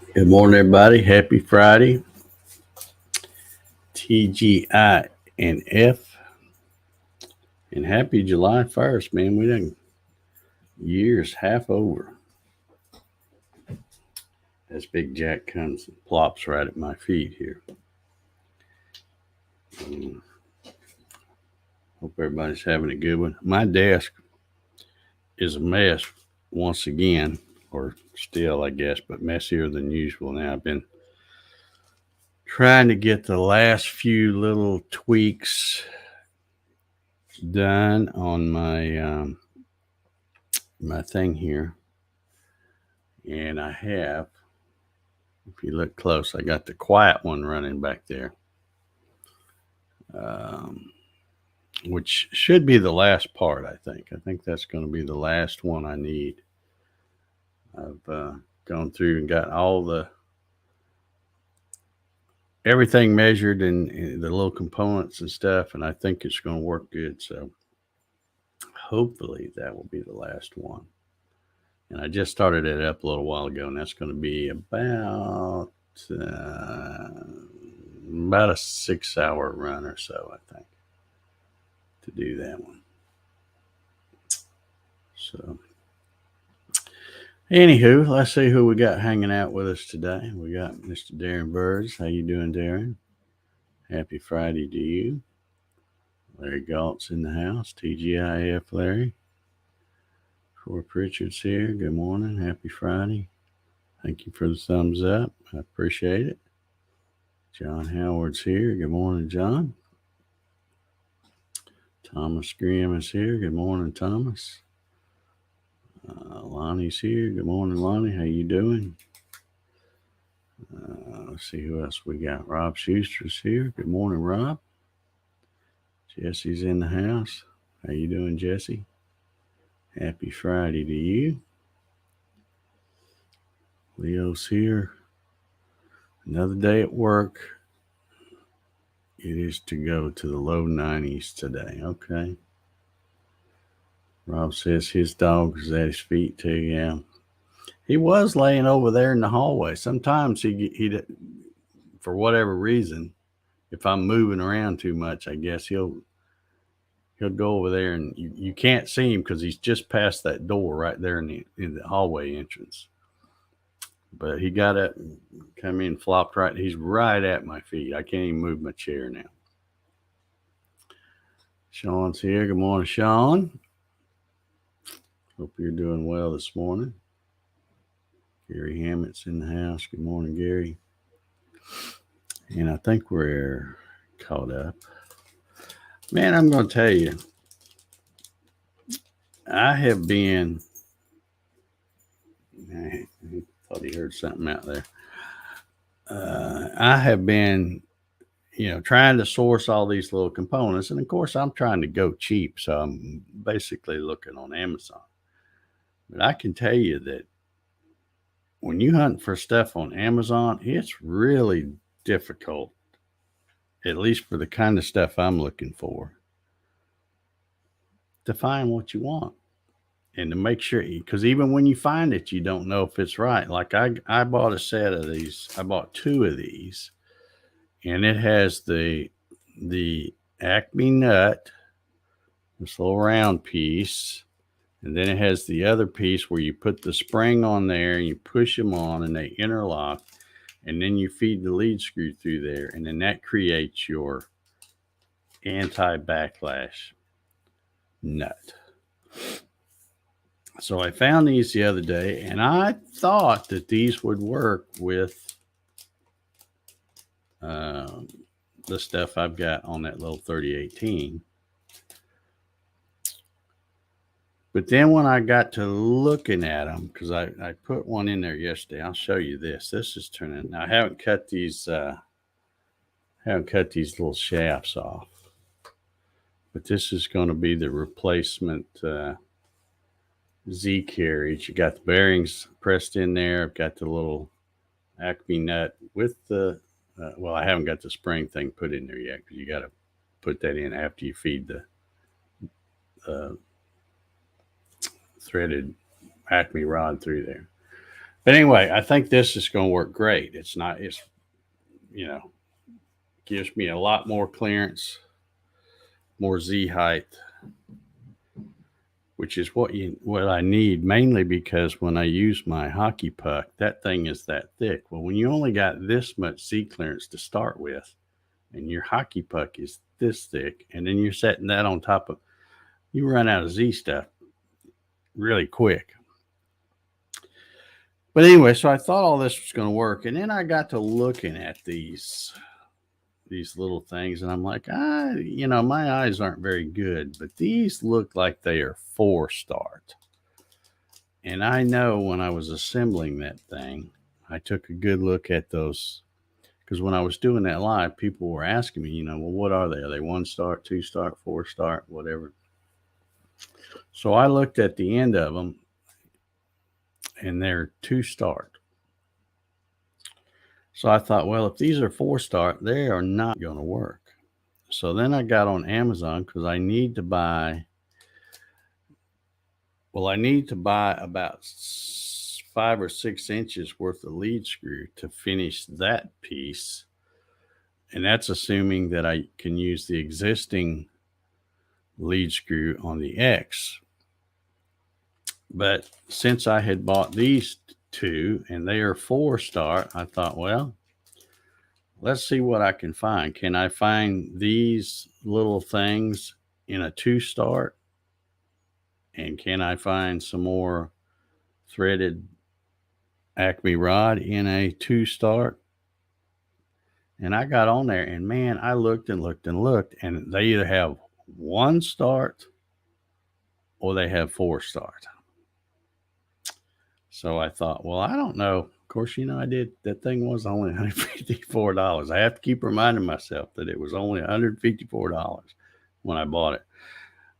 Good morning, everybody. Happy Friday. TGI and F. And happy July 1st, man. We done years half over. As Big Jack comes and plops right at my feet here. Hope everybody's having a good one. My desk is a mess once again, or still, I guess, but messier than usual now. I've been trying to get the last few little tweaks done on my thing here, and I have. If you look close, I got the quiet one running back there, um, which should be the last part. I think that's going to be the last one I need. I've gone through and got all the everything measured and the little components and stuff, and I think it's going to work good. So hopefully that will be the last one. And I just started it up a little while ago, and that's going to be about a 6-hour run or so, I think, to do that one. So, anywho, let's see who we got hanging out with us today. We got Mr. Darren Burrs. How you doing, Darren? Happy Friday to you. Larry Galt's in the house. TGIF, Larry. Troy Pritchard's here. Good morning. Happy Friday. Thank you for the thumbs up. I appreciate it. John Howard's here. Good morning, John. Thomas Graham is here. Good morning, Thomas. Lonnie's here. Good morning, Lonnie. How you doing? Let's see who else we got. Rob Schuster's here. Good morning, Rob. Jesse's in the house. How you doing, Jesse? Happy Friday to you. Leo's here. Another day at work. It is to go to the low 90s today. Okay. Rob says his dog is at his feet too. Yeah. He was laying over there in the hallway. Sometimes he for whatever reason, if I'm moving around too much, I guess he'll go over there and you can't see him because he's just past that door right there in the hallway entrance. But he got up and come in, flopped right. He's right at my feet. I can't even move my chair now. Sean's here. Good morning, Sean. Hope you're doing well this morning. Gary Hammett's in the house. Good morning, Gary. And I think we're caught up. Man, I'm going to tell you, I have been. I thought he heard something out there. I have been, trying to source all these little components. And of course, I'm trying to go cheap. So I'm basically looking on Amazon. But I can tell you that when you hunt for stuff on Amazon, it's really difficult, at least for the kind of stuff I'm looking for, to find what you want and to make sure, because even when you find it, you don't know if it's right. Like I bought a set of these. I bought 2 of these, and it has the Acme nut, this little round piece. And then it has the other piece where you put the spring on there and you push them on and they interlock. And then you feed the lead screw through there. And then that creates your anti-backlash nut. So I found these the other day and I thought that these would work with the stuff I've got on that little 3018. But then when I got to looking at them, because I put one in there yesterday, I'll show you this. This is turning. Now I haven't cut these little shafts off, but this is going to be the replacement Z carriage. You got the bearings pressed in there. I've got the little Acme nut with the. Well, I haven't got the spring thing put in there yet because you got to put that in after you feed the threaded Acme rod through there. But anyway, I think this is going to work great. It's not, it's, you know, gives me a lot more clearance, more Z height, which is what I need, mainly because when I use my hockey puck, that thing is that thick. Well, when you only got this much Z clearance to start with, and your hockey puck is this thick, and then you're setting that on top of, you run out of Z stuff really quick. But anyway, so I thought all this was going to work, and then I got to looking at these little things, and I'm like, my eyes aren't very good, but these look like they are 4-start. And I know when I was assembling that thing, I took a good look at those, because when I was doing that live, people were asking me, well, what are they? Are they 1-start, 2-start, 4-start, whatever? So I looked at the end of them, and they're 2-start. So I thought, well, if these are 4-start, they are not going to work. So then I got on Amazon because I need to buy about 5 or 6 inches worth of lead screw to finish that piece. And that's assuming that I can use the existing lead screw on the X. But since I had bought these two and they are 4-start, I thought, well, let's see what I can find. Can I find these little things in a 2-start? And can I find some more threaded Acme rod in a 2-start? And I got on there, and man, I looked and looked and looked, and they either have 1-start or they have 4-start. So I thought, well, I don't know. Of course, that thing was only $154. I have to keep reminding myself that it was only $154 when I bought it.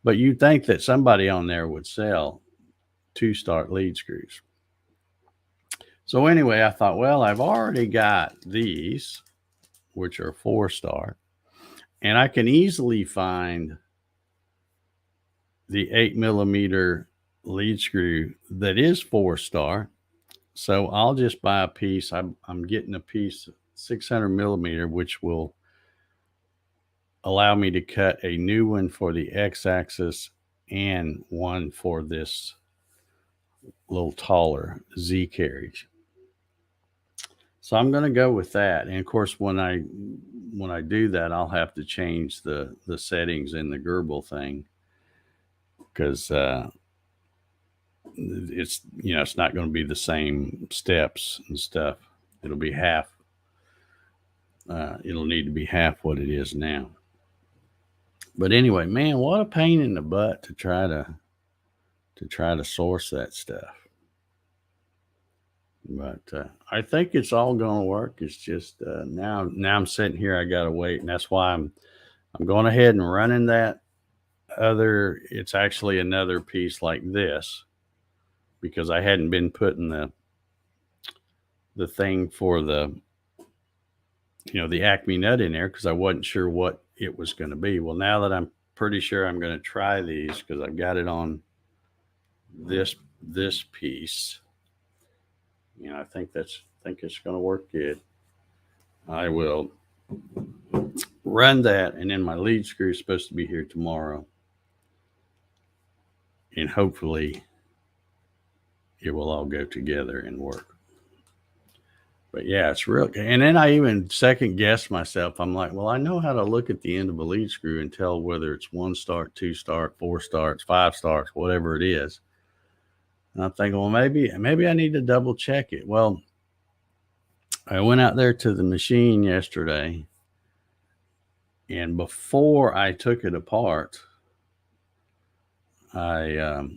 But you'd think that somebody on there would sell 2-start lead screws. So anyway, I thought, well, I've already got these, which are 4-start, and I can easily find the 8mm lead screw that is 4-star. So I'll just buy a piece. I'm getting a piece 600mm, which will allow me to cut a new one for the X-axis and one for this little taller Z carriage. So I'm going to go with that. And of course, when I do that, I'll have to change the settings in the Gerbil thing, because it's not going to be the same steps and stuff. It'll be half. It'll need to be half what it is now. But anyway, man, what a pain in the butt to try to source that stuff. But I think it's all going to work. It's just now I'm sitting here. I got to wait, and that's why I'm going ahead and running that other. It's actually another piece like this, because I hadn't been putting the thing for the Acme nut in there because I wasn't sure what it was going to be. Well, now that I'm pretty sure I'm going to try these because I've got it on this piece. I think it's going to work good. I will run that, and then my lead screw is supposed to be here tomorrow, and hopefully it will all go together and work. But yeah, it's real. And then I even second guessed myself. I'm like, well, I know how to look at the end of a lead screw and tell whether it's 1-start, 2-start, 4-starts, 5-starts, whatever it is. And I'm thinking, well, maybe I need to double check it. Well, I went out there to the machine yesterday, and before I took it apart, because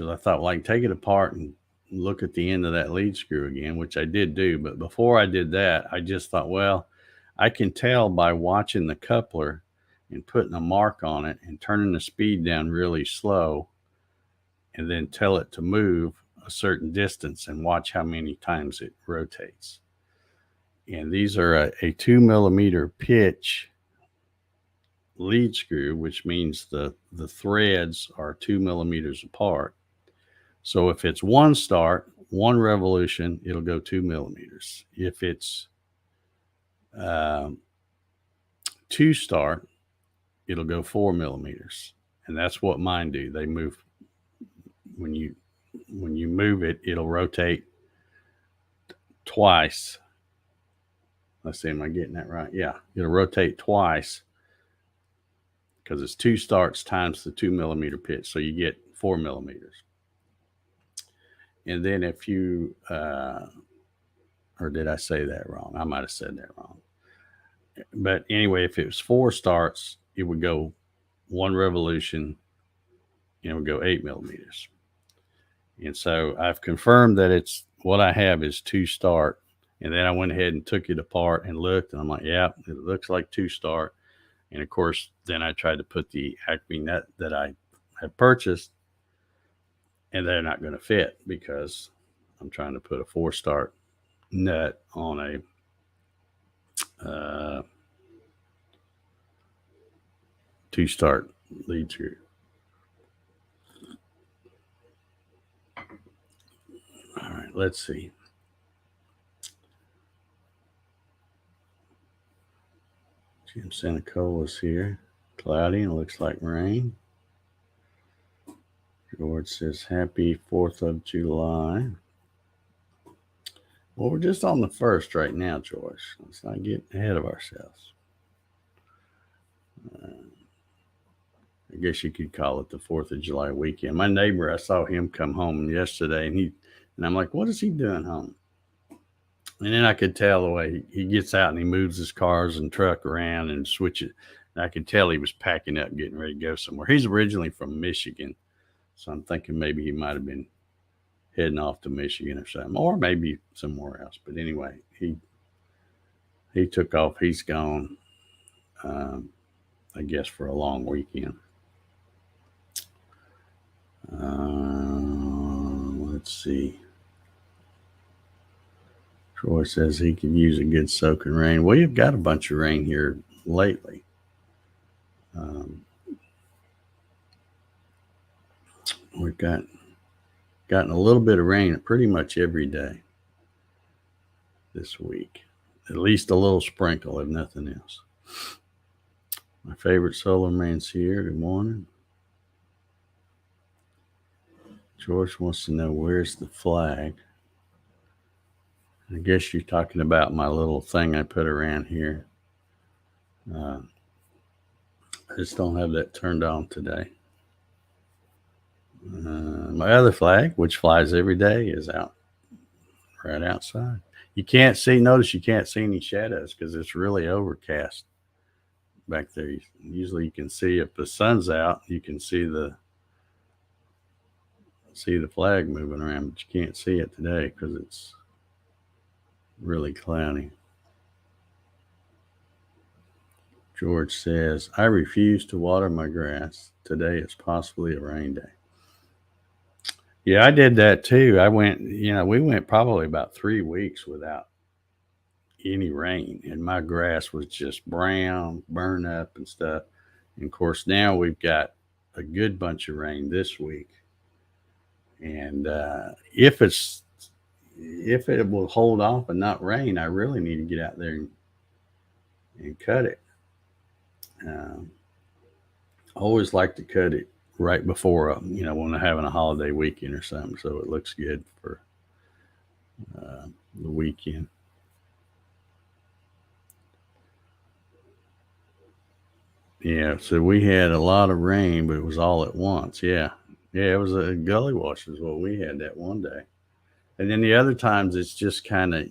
I thought, well, I can take it apart and look at the end of that lead screw again, which I did do. But before I did that, I just thought, well, I can tell by watching the coupler and putting a mark on it and turning the speed down really slow, and then tell it to move a certain distance and watch how many times it rotates. And these are a 2mm pitch lead screw, which means the threads are 2mm apart. So if it's 1-start, one revolution, it'll go 2 millimeters. If it's two start, it'll go 4 millimeters. And that's what mine do. They move when you move it, it'll rotate twice. Let's see, am I getting that right? Yeah, it'll rotate twice because it's two starts times the 2 millimeter pitch. So you get 4 millimeters. And then if you, or did I say that wrong? I might have said that wrong. But anyway, if it was 4 starts, it would go 1 revolution and it would go 8 millimeters. And so I've confirmed that it's what I have is 2 start. And then I went ahead and took it apart and looked, and I'm like, yeah, it looks like 2 start. And of course, then I tried to put the Acme nut that I have purchased, and they're not going to fit because I'm trying to put a 4 start nut on a 2 start lead screw. All right, let's see. Jim Sanacola's here. Cloudy and looks like rain. George says, happy 4th of July. Well, we're just on the 1st right now, George. Let's not get ahead of ourselves. I guess you could call it the 4th of July weekend. My neighbor, I saw him come home yesterday, and I'm like, what is he doing home? And then I could tell the way he gets out and he moves his cars and truck around and switches. And I could tell he was packing up, getting ready to go somewhere. He's originally from Michigan, so I'm thinking maybe he might have been heading off to Michigan or something, or maybe somewhere else. But anyway, he took off. He's gone, I guess, for a long weekend. Let's see. Troy says he could use a good soaking rain. Well, you've got a bunch of rain here lately. We've gotten a little bit of rain pretty much every day this week. At least a little sprinkle, if nothing else. My favorite solar man's here. Good morning. George wants to know, where's the flag? I guess you're talking about my little thing I put around here. I just don't have that turned on today. My other flag, which flies every day, is out right outside. You can't see, notice you can't see any shadows because it's really overcast back there. Usually you can see, if the sun's out, you can see the flag moving around, but you can't see it today because it's really cloudy. George says, I refuse to water my grass. Today is possibly a rain day. Yeah, I did that too. We went probably about 3 weeks without any rain, and my grass was just brown, burn up and stuff. And of course, now we've got a good bunch of rain this week. And if it will hold off and not rain, I really need to get out there and cut it. I always like to cut it right before, when I'm having a holiday weekend or something, so it looks good for the weekend. Yeah, so we had a lot of rain, but it was all at once. Yeah, it was a gully wash is what we had that one day. And then the other times it's just kind of,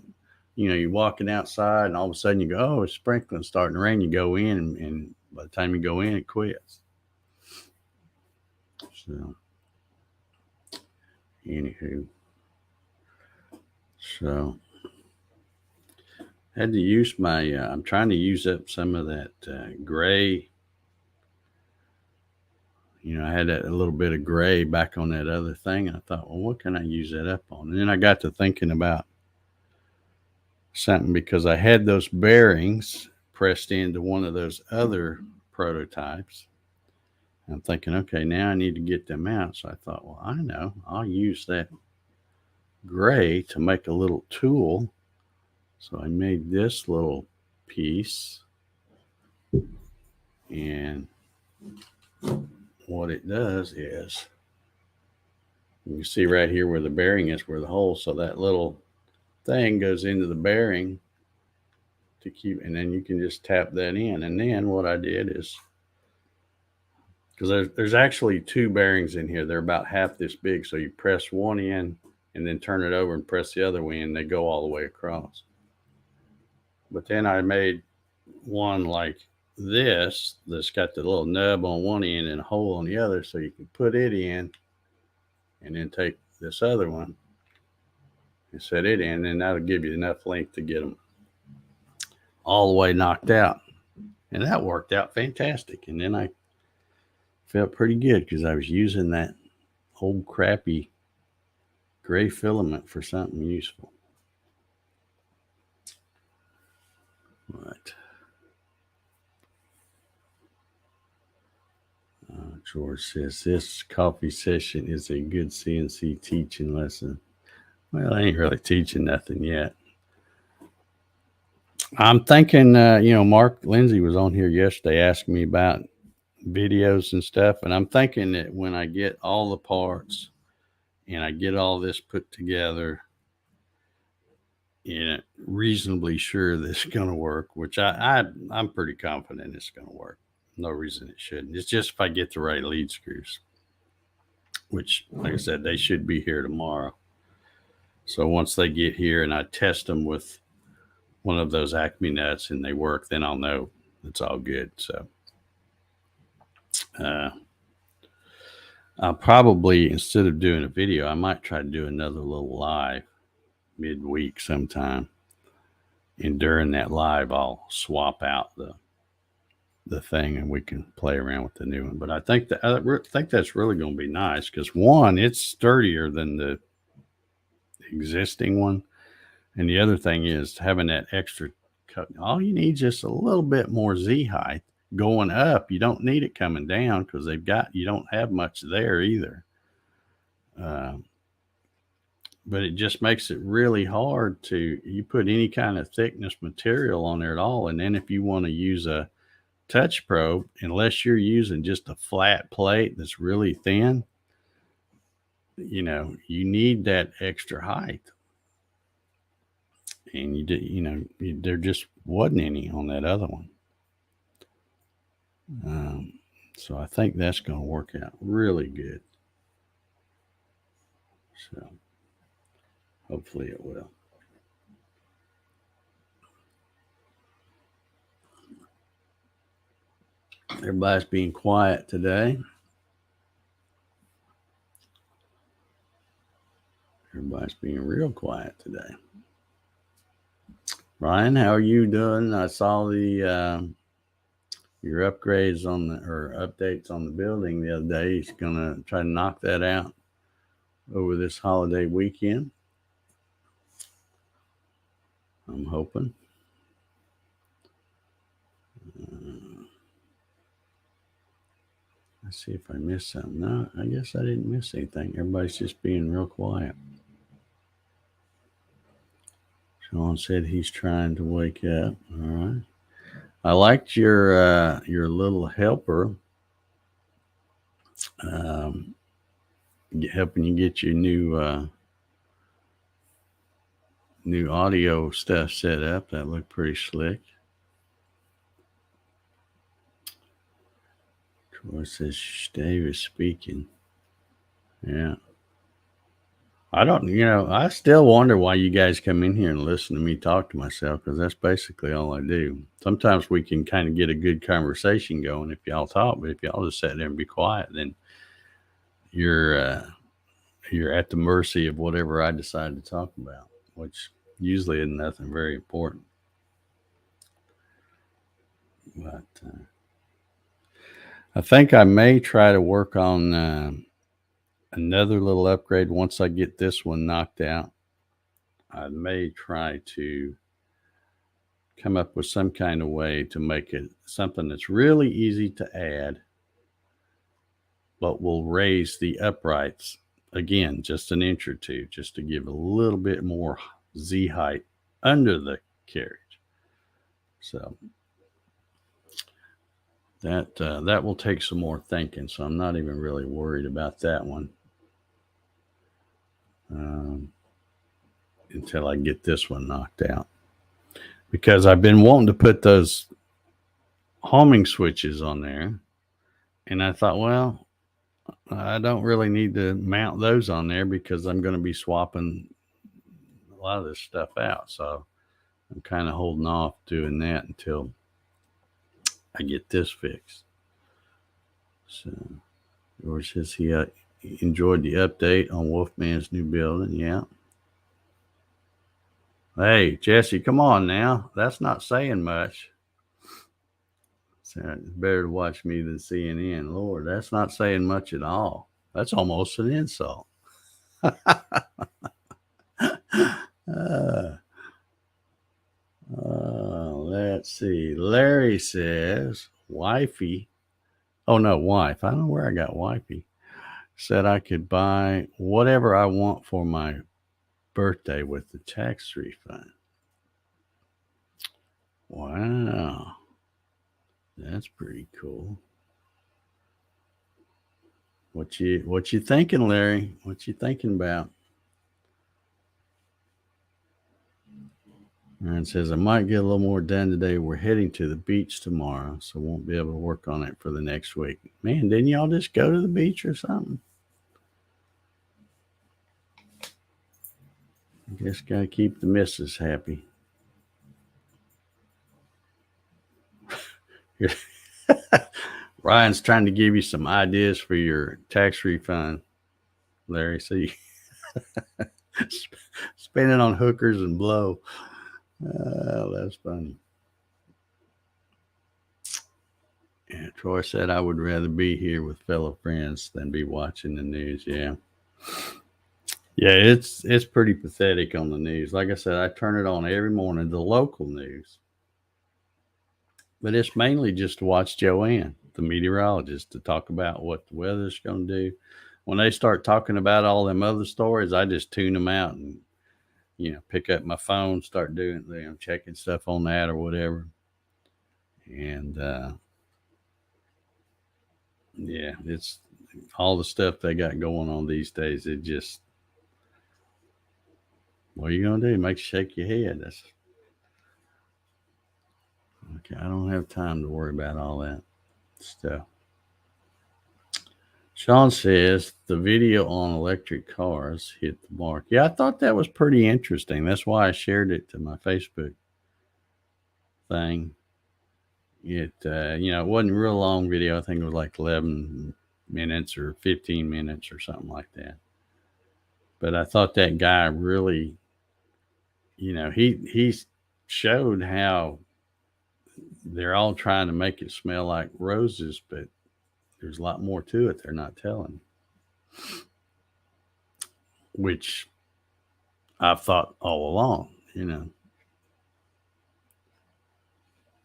you're walking outside and all of a sudden you go, oh, it's sprinkling, starting to rain. You go in and by the time you go in, it quits. So, anywho, had to use I'm trying to use up some of that gray. I had a little bit of gray back on that other thing. And I thought, well, what can I use that up on? And then I got to thinking about something because I had those bearings pressed into one of those other prototypes. I'm thinking, okay, now I need to get them out. So I thought, well, I know, I'll use that gray to make a little tool. So I made this little piece, and what it does is, you see right here where the bearing is, where the hole, so that little thing goes into the bearing to keep, and then you can just tap that in. And then what I did is, because there's actually two bearings in here, they're about half this big, so you press one in and then turn it over and press the other one, and they go all the way across. But then I made one like this that's got the little nub on one end and a hole on the other, so you can put it in and then take this other one and set it in, and that'll give you enough length to get them all the way knocked out. And that worked out fantastic. And then I felt pretty good because I was using that old crappy gray filament for something useful. Right. George says this coffee session is a good CNC teaching lesson. Well, I ain't really teaching nothing yet. I'm thinking, Mark Lindsay was on here yesterday asking me about videos and stuff, and I'm thinking that when I get all the parts and I get all this put together, reasonably sure this is going to work, which I'm pretty confident it's going to work. No reason it shouldn't. It's just if I get the right lead screws, which, like I said, they should be here tomorrow. So once they get here and I test them with one of those Acme nuts and they work, then I'll know it's all good. So I'll probably, instead of doing a video, I might try to do another little live midweek sometime. And during that live, I'll swap out the thing and we can play around with the new one. But I think that's really going to be nice because, one, it's sturdier than the existing one. And the other thing is having that extra cut. All you need is just a little bit more Z height going up. You don't need it coming down because you don't have much there either. But it just makes it really hard you put any kind of thickness material on there at all. And then if you want to use a touch probe, unless you're using just a flat plate that's really thin, you need that extra height. And there just wasn't any on that other one. So I think that's going to work out really good. So hopefully it will. Everybody's being quiet today. Everybody's being real quiet today. Ryan, how are you doing? I saw your upgrades or updates on the building the other day. He's gonna try to knock that out over this holiday weekend. I'm hoping. Let's see if I missed something. No, I guess I didn't miss anything. Everybody's just being real quiet. Sean said he's trying to wake up. All right. I liked your little helper, helping you get your new audio stuff set up. That looked pretty slick. Troy says Dave is speaking. Yeah. I still wonder why you guys come in here and listen to me talk to myself, because that's basically all I do. Sometimes we can kind of get a good conversation going if y'all talk, but if y'all just sit there and be quiet, then you're at the mercy of whatever I decide to talk about, which usually isn't nothing very important. But I think I may try to work on another little upgrade once I get this one knocked out. I may try to come up with some kind of way to make it something that's really easy to add, but will raise the uprights again, just an inch or two, just to give a little bit more Z height under the carriage. So that will take some more thinking. So I'm not even really worried about that one until I get this one knocked out. Because I've been wanting to put those homing switches on there, and I thought, well, I don't really need to mount those on there because I'm going to be swapping a lot of this stuff out. So I'm kind of holding off doing that until I get this fixed. So George says he enjoyed the update on Wolfman's new building. Yeah. Hey, Jesse, come on now. That's not saying much. So it's better to watch me than CNN. Lord, that's not saying much at all. That's almost an insult. Let's see. Larry says, wifey. Oh, no, wife. I don't know where I got wifey. Said I could buy whatever I want for my birthday with the tax refund. Wow. That's pretty cool. What you thinking, Larry? What you thinking about? Aaron says, I might get a little more done today. We're heading to the beach tomorrow, so won't be able to work on it for the next week. Man, didn't y'all just go to the beach or something? I guess got to keep the missus happy. Ryan's trying to give you some ideas for your tax refund, Larry. So you spend it on hookers and blow. That's funny. Yeah, Troy said I would rather be here with fellow friends than be watching the news. Yeah. Yeah, it's pretty pathetic on the news. Like I said, I turn it on every morning, the local news. But it's mainly just to watch Joanne, the meteorologist, to talk about what the weather's going to do. When they start talking about all them other stories, I just tune them out and, pick up my phone, start doing, checking stuff on that or whatever. And, yeah, it's all the stuff they got going on these days. It just, what are you going to do? Make you shake your head. That's okay. I don't have time to worry about all that stuff. Sean says the video on electric cars hit the mark. Yeah, I thought that was pretty interesting. That's why I shared it to my Facebook thing. It wasn't a real long video. I think it was like 11 minutes or 15 minutes or something like that. But I thought that guy really, he showed how they're all trying to make it smell like roses, but there's a lot more to it they're not telling. Which I've thought all along,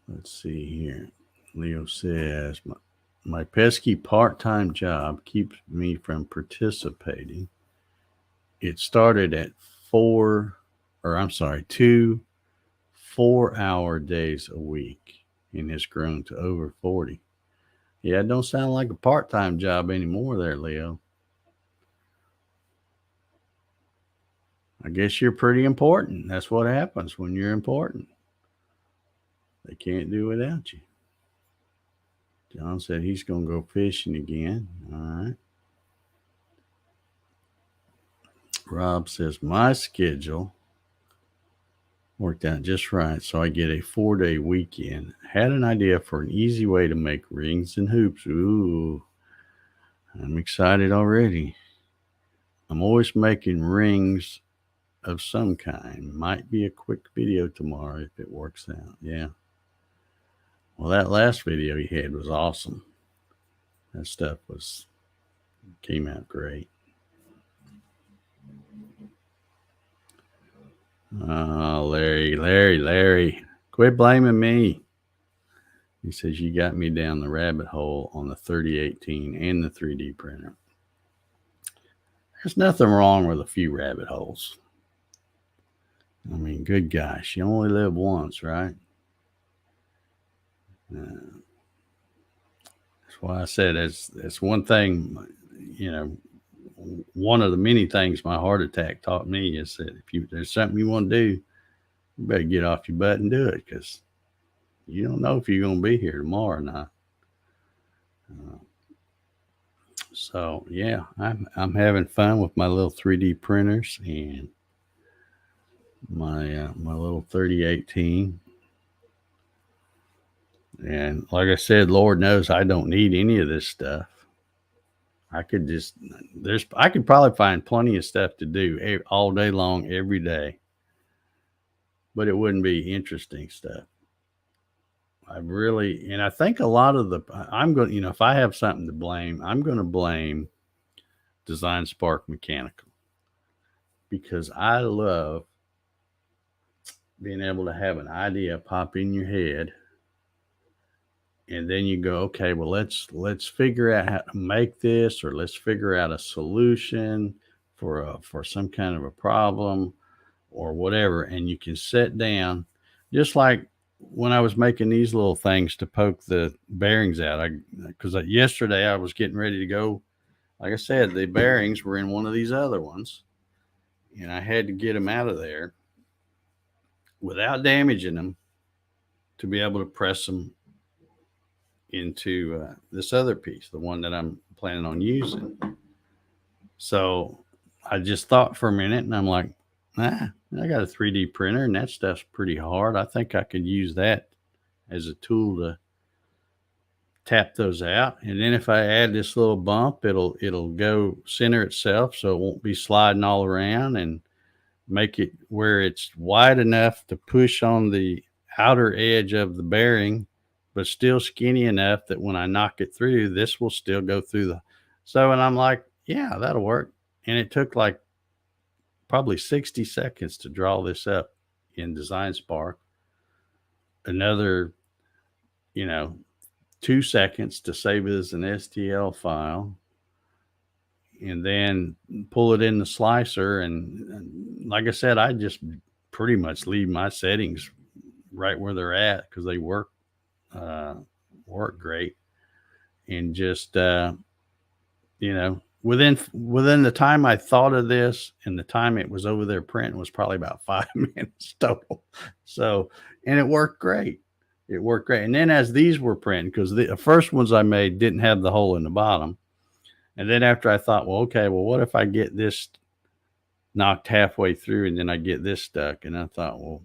Let's see here. Leo says, my pesky part-time job keeps me from participating. It started at 2 4-hour days a week and has grown to over 40. Yeah, it don't sound like a part-time job anymore there, Leo. I guess you're pretty important. That's what happens when you're important. They can't do without you. John said he's going to go fishing again. All right. Rob says my schedule worked out just right, so I get a 4-day weekend. Had an idea for an easy way to make rings and hoops. Ooh, I'm excited already. I'm always making rings of some kind. Might be a quick video tomorrow if it works out. Yeah. Well, that last video you had was awesome. That stuff came out great. Oh, Larry. Quit blaming me. He says you got me down the rabbit hole on the 3018 and the 3D printer. There's nothing wrong with a few rabbit holes. I mean, good gosh, you only live once, right? That's why I said that's one thing, you know, one of the many things my heart attack taught me is that if there's something you want to do, you better get off your butt and do it because you don't know if you're going to be here tomorrow or not. So yeah, I'm having fun with my little 3D printers and my little 3018. And like I said, Lord knows I don't need any of this stuff. I could probably find plenty of stuff to do all day long, every day, but it wouldn't be interesting stuff. And I think a lot of I'm going, if I have something to blame, I'm going to blame Design Spark Mechanical because I love being able to have an idea pop in your head and then you go, okay, well, let's figure out how to make this, or let's figure out a solution for some kind of a problem or whatever. And you can sit down, just like when I was making these little things to poke the bearings out. Because yesterday I was getting ready to go. Like I said, the bearings were in one of these other ones, and I had to get them out of there without damaging them to be able to press them into this other piece, the one that I'm planning on using. So I just thought for a minute and I'm like, I got a 3D printer and that stuff's pretty hard. I think I could use that as a tool to tap those out. And then if I add this little bump, it'll go center itself so it won't be sliding all around, and make it where it's wide enough to push on the outer edge of the bearing, but still skinny enough that when I knock it through, this will still go through and I'm like, yeah, that'll work. And it took like probably 60 seconds to draw this up in Design Spark. Another, 2 seconds to save it as an STL file, and then pull it in the slicer. And like I said, I just pretty much leave my settings right where they're at because they work great. And just within the time I thought of this and the time it was over there printing was probably about 5 minutes total. So, and it worked great. It worked great. And then as these were printing, because the first ones I made didn't have the hole in the bottom. And then after I thought, well, okay, well, what if I get this knocked halfway through and then I get this stuck? And I thought, well,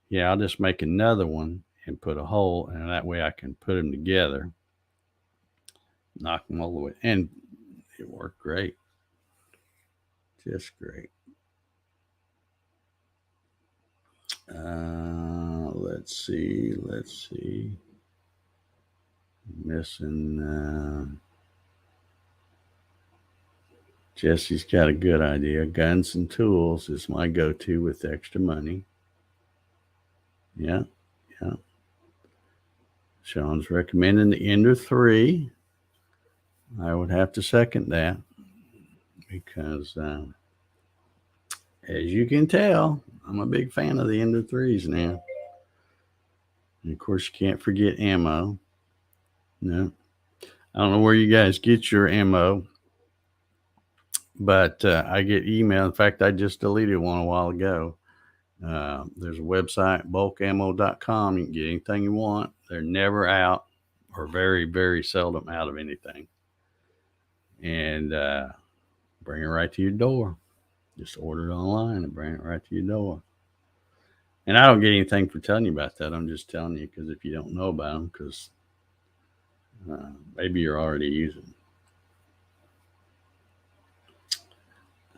yeah, I'll just make another one and put a hole, and that way I can put them together, knock them all the way. And it worked great. Just great. Let's see. Missing. Jesse's got a good idea. Guns and tools is my go-to with extra money. Yeah. Sean's recommending the Ender 3. I would have to second that because, as you can tell, I'm a big fan of the Ender 3s now. And of course, you can't forget ammo. No, I don't know where you guys get your ammo, but I get email. In fact, I just deleted one a while ago. There's a website, bulkammo.com. You can get anything you want. They're never out, or very, very seldom out of anything. And bring it right to your door. Just order it online and bring it right to your door. And I don't get anything for telling you about that. I'm just telling you because if you don't know about them, because maybe you're already using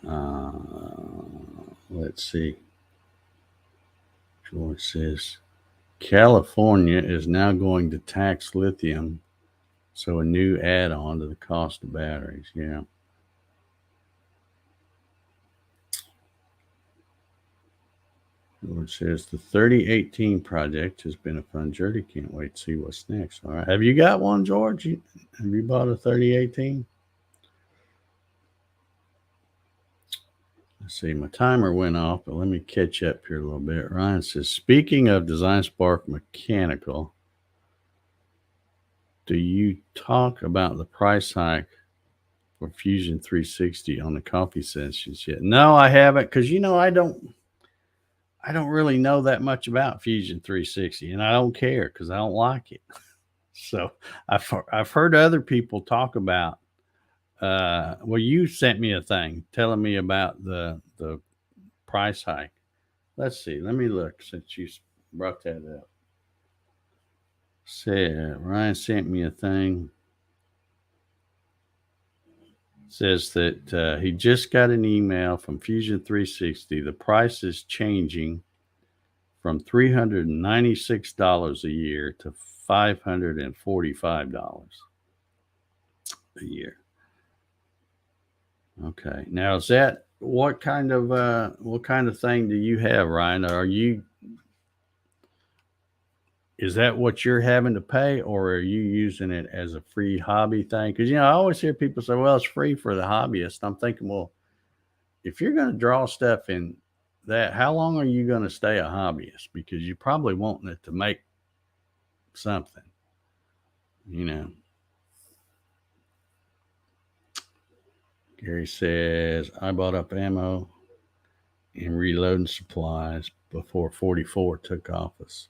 them. Let's see. George says, California is now going to tax lithium, so a new add-on to the cost of batteries. Yeah. George says, the 3018 project has been a fun journey. Can't wait to see what's next. All right. Have you got one, George? Have you bought a 3018? Let's see, my timer went off, but let me catch up here a little bit. Ryan says, speaking of Design Spark Mechanical, do you talk about the price hike for Fusion 360 on the coffee sessions yet? No, I haven't, because I don't really know that much about Fusion 360, and I don't care because I don't like it. So I've heard other people talk about. Well, you sent me a thing telling me about the price hike. Let's see. Let me look since you brought that up. Ryan sent me a thing. Says that he just got an email from Fusion 360. The price is changing from $396 a year to $545 a year. Okay. Now, is that what kind of thing do you have, Ryan? Is that what you're having to pay, or are you using it as a free hobby thing? Because I always hear people say, "Well, it's free for the hobbyist." I'm thinking, well, if you're going to draw stuff in that, how long are you going to stay a hobbyist? Because you're probably wanting it to make something, Gary says, I bought up ammo and reloading supplies before 44 took office.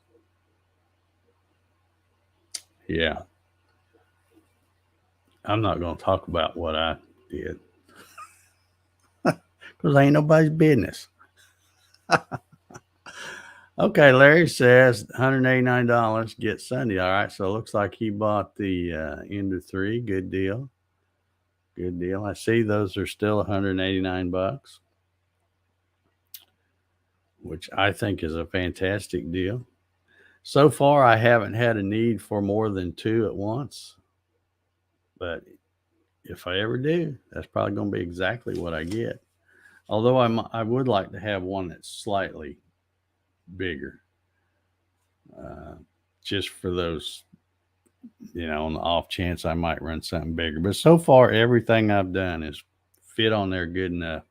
Yeah. I'm not going to talk about what I did because ain't nobody's business. Okay, Larry says $189 get Sunday. All right, so it looks like he bought the Ender 3. Good deal. Good deal. I see those are still $189, which I think is a fantastic deal. So far, I haven't had a need for more than 2 at once, but if I ever do, that's probably going to be exactly what I get. Although I would like to have one that's slightly bigger, just for those, on the off chance I might run something bigger. But so far, everything I've done is fit on there good enough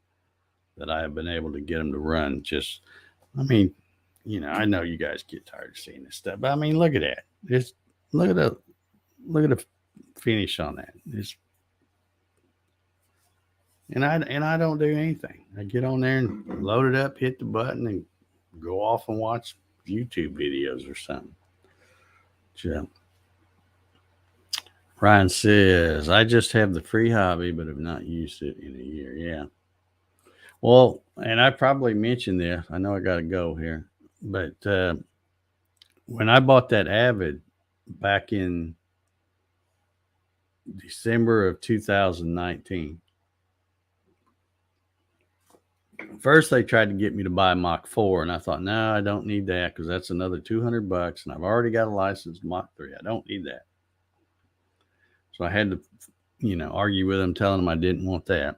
that I have been able to get them to run. I know you guys get tired of seeing this stuff, but I mean, look at that. Just look at the finish on that. And I don't do anything. I get on there and load it up, hit the button, and go off and watch YouTube videos or something. So, Ryan says, I just have the free hobby, but have not used it in a year. Yeah. Well, and I probably mentioned this. I know I got to go here. But when I bought that Avid back in December of 2019, first they tried to get me to buy Mach 4, and I thought, no, I don't need that because that's another $200, and I've already got a licensed Mach 3. I don't need that. So I had to, argue with them, telling them I didn't want that.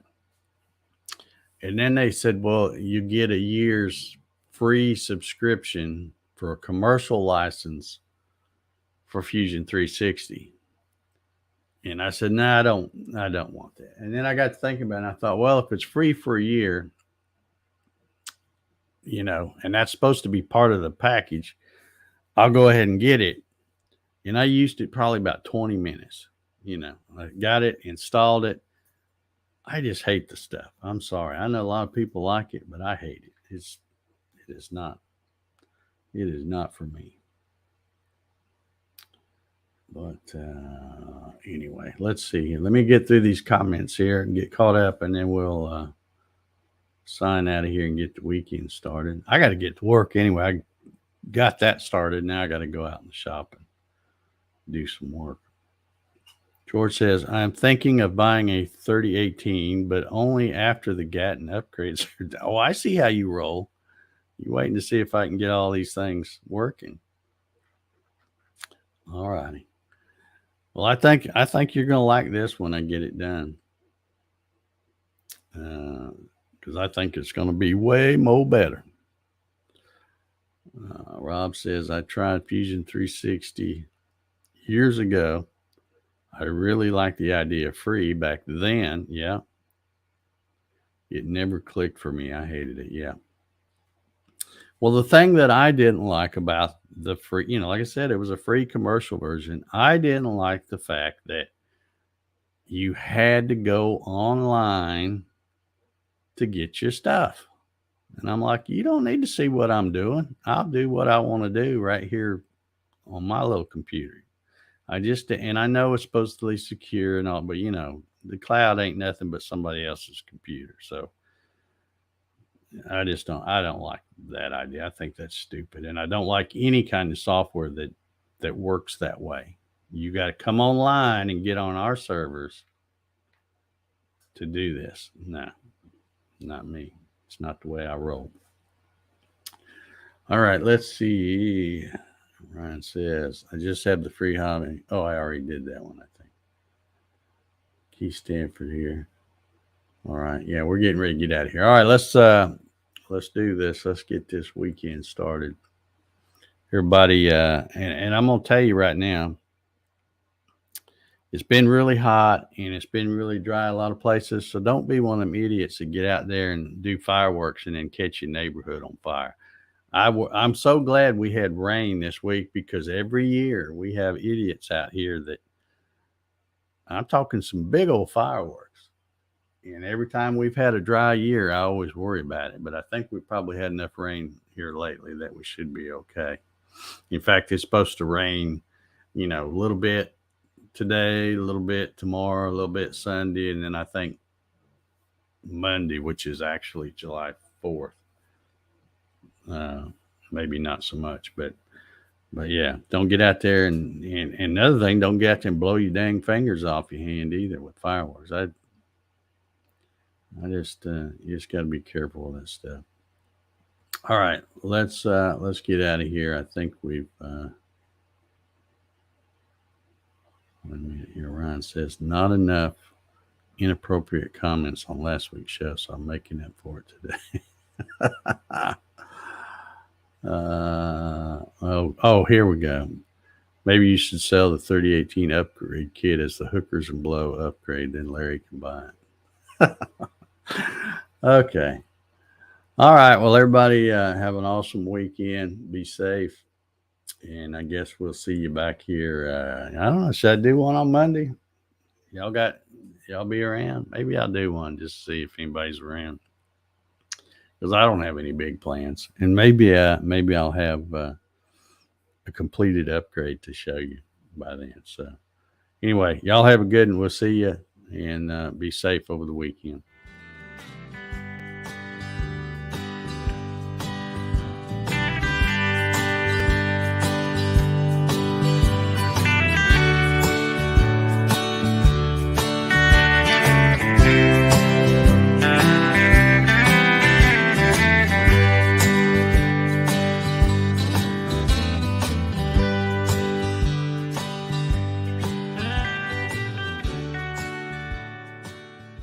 And then they said, well, you get a year's free subscription for a commercial license for Fusion 360. And I said, no, I don't want that. And then I got to thinking about it, and I thought, well, if it's free for a year, and that's supposed to be part of the package, I'll go ahead and get it. And I used it probably about 20 minutes. I got it, installed it. I just hate the stuff. I'm sorry. I know a lot of people like it, but I hate it. It is not for me. But anyway, let's see. Let me get through these comments here and get caught up, and then we'll sign out of here and get the weekend started. I got to get to work anyway. I got that started. Now I got to go out in the shop and do some work. George says, I'm thinking of buying a 3018, but only after the Gatton upgrades are done. Oh, I see how you roll. You're waiting to see if I can get all these things working. All righty. Well, I think you're going to like this when I get it done. Because I think it's going to be way more better. Rob says, I tried Fusion 360 years ago. I really liked the idea of free back then. Yeah. It never clicked for me. I hated it. Yeah. Well, the thing that I didn't like about the free, like I said, it was a free commercial version. I didn't like the fact that you had to go online to get your stuff. And I'm like, you don't need to see what I'm doing. I'll do what I want to do right here on my little computer. And I know it's supposedly secure and all, but the cloud ain't nothing but somebody else's computer. So I don't like that idea. I think that's stupid. And I don't like any kind of software that works that way. You got to come online and get on our servers to do this. No, not me. It's not the way I roll. All right, let's see. Ryan says, I just have the free hobby. Oh, I already did that one, I think. Key Stanford here. All right. Yeah, we're getting ready to get out of here. All right, let's do this. Let's get this weekend started. Everybody, and I'm gonna tell you right now, it's been really hot and it's been really dry a lot of places. So don't be one of them idiots that get out there and do fireworks and then catch your neighborhood on fire. I'm so glad we had rain this week, because every year we have idiots out here that, I'm talking some big old fireworks. And every time we've had a dry year, I always worry about it. But I think we probably had enough rain here lately that we should be okay. In fact, it's supposed to rain, a little bit today, a little bit tomorrow, a little bit Sunday, and then I think Monday, which is actually July 4th. Maybe not so much, but yeah, don't get out there and another thing, don't get out there and blow your dang fingers off your hand either with fireworks. I just you just got to be careful with that stuff. All right, let's get out of here. I think we've. Wait a minute here. Ryan says not enough inappropriate comments on last week's show, so I'm making up for it today. Here we go. Maybe you should sell the 3018 upgrade kit as the hookers and blow upgrade, then Larry can buy it. Okay. All right. Well, everybody have an awesome weekend. Be safe. And I guess we'll see you back here. I don't know. Should I do one on Monday? Y'all be around? Maybe I'll do one just to see if anybody's around, because I don't have any big plans. And maybe I'll have a completed upgrade to show you by then. So anyway, y'all have a good one. We'll see you, and be safe over the weekend.